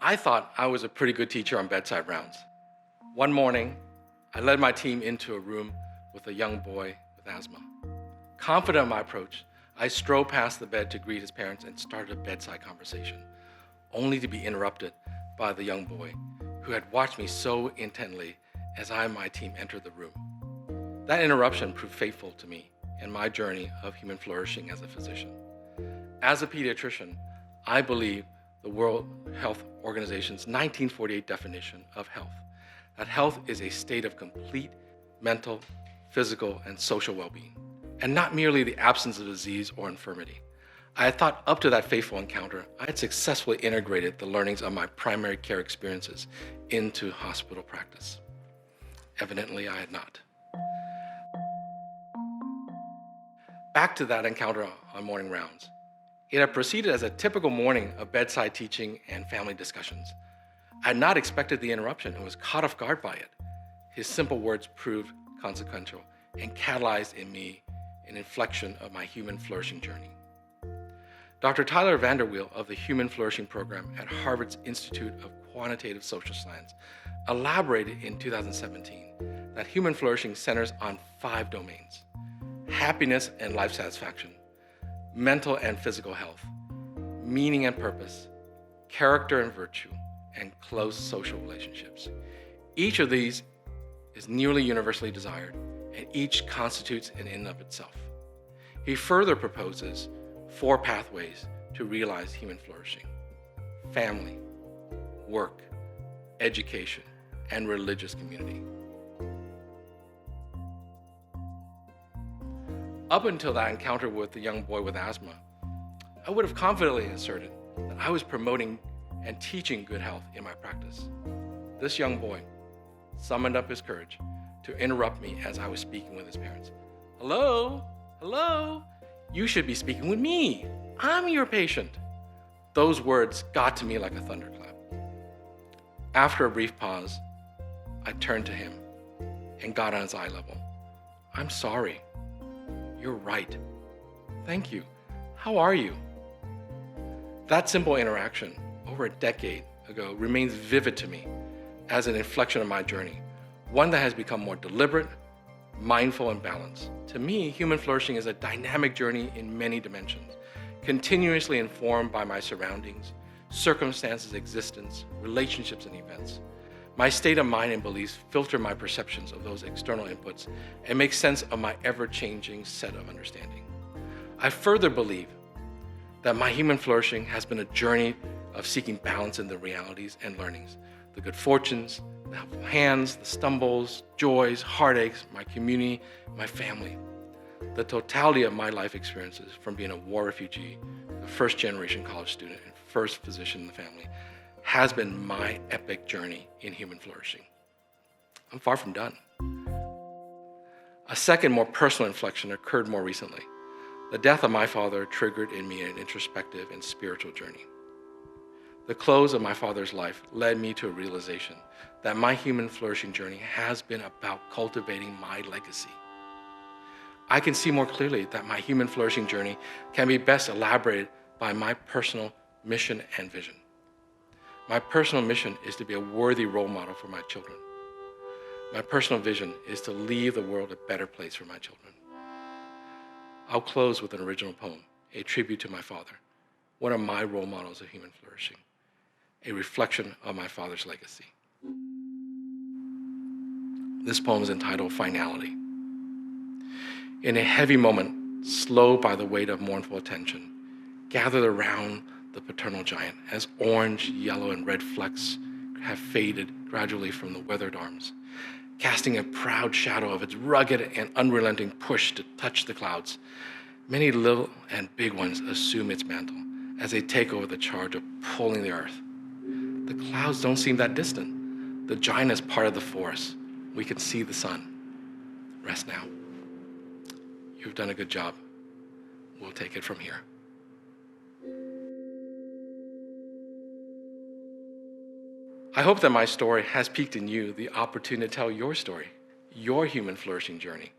I thought I was a pretty good teacher on bedside rounds. One morning, I led my team into a room with a young boy with asthma. Confident in my approach, I strode past the bed to greet his parents and started a bedside conversation, only to be interrupted by the young boy who had watched me so intently as I and my team entered the room. That interruption proved faithful to me in my journey of human flourishing as a physician. As a pediatrician, I believe the World Health Organization's 1948 definition of health, that health is a state of complete mental, physical, and social well-being, and not merely the absence of disease or infirmity. I had thought up to that fateful encounter, I had successfully integrated the learnings of my primary care experiences into hospital practice. Evidently, I had not. Back to that encounter on morning rounds. It had proceeded as a typical morning of bedside teaching and family discussions. I had not expected the interruption and was caught off guard by it. His simple words proved consequential and catalyzed in me an inflection of my human flourishing journey. Dr. Tyler Vanderbilt of the Human Flourishing Program at Harvard's Institute of Quantitative Social Science elaborated in 2017 that human flourishing centers on 5 domains: happiness and life satisfaction, mental and physical health, meaning and purpose, character and virtue, and close social relationships. Each of these is nearly universally desired, and each constitutes an in and of itself. He further proposes 4 pathways to realize human flourishing: family, work, education, and religious community. Up until that encounter with the young boy with asthma, I would have confidently asserted that I was promoting and teaching good health in my practice. This young boy summoned up his courage to interrupt me as I was speaking with his parents. Hello? You should be speaking with me. I'm your patient. Those words got to me like a thunderclap. After a brief pause, I turned to him and got on his eye level. I'm sorry. You're right. Thank you. How are you? That simple interaction over a decade ago remains vivid to me as an inflection of my journey, one that has become more deliberate, mindful, and balanced. To me, human flourishing is a dynamic journey in many dimensions, continuously informed by my surroundings, circumstances, existence, relationships, and events. My state of mind and beliefs filter my perceptions of those external inputs and make sense of my ever-changing set of understanding. I further believe that my human flourishing has been a journey of seeking balance in the realities and learnings, the good fortunes, the helpful hands, the stumbles, joys, heartaches, my community, my family. The totality of my life experiences, from being a war refugee, a first-generation college student, and first physician in the family, has been my epic journey in human flourishing. I'm far from done. A second, more personal inflection occurred more recently. The death of my father triggered in me an introspective and spiritual journey. The close of my father's life led me to a realization that my human flourishing journey has been about cultivating my legacy. I can see more clearly that my human flourishing journey can be best elaborated by my personal mission and vision. My personal mission is to be a worthy role model for my children. My personal vision is to leave the world a better place for my children. I'll close with an original poem, a tribute to my father, one of my role models of human flourishing, a reflection of my father's legacy. This poem is entitled Finality. In a heavy moment, slowed by the weight of mournful attention, gathered around the paternal giant as orange, yellow, and red flecks have faded gradually from the weathered arms, casting a proud shadow of its rugged and unrelenting push to touch the clouds. Many little and big ones assume its mantle as they take over the charge of pulling the earth. The clouds don't seem that distant. The giant is part of the forest. We can see the sun. Rest now. You've done a good job. We'll take it from here. I hope that my story has piqued in you the opportunity to tell your story, your human flourishing journey.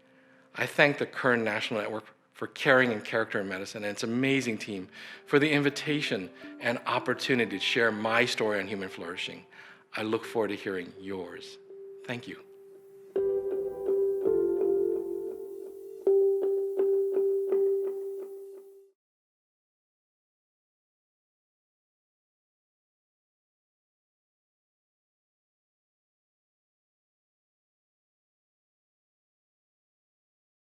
I thank the Kern National Network for caring and character in medicine, and its amazing team for the invitation and opportunity to share my story on human flourishing. I look forward to hearing yours. Thank you.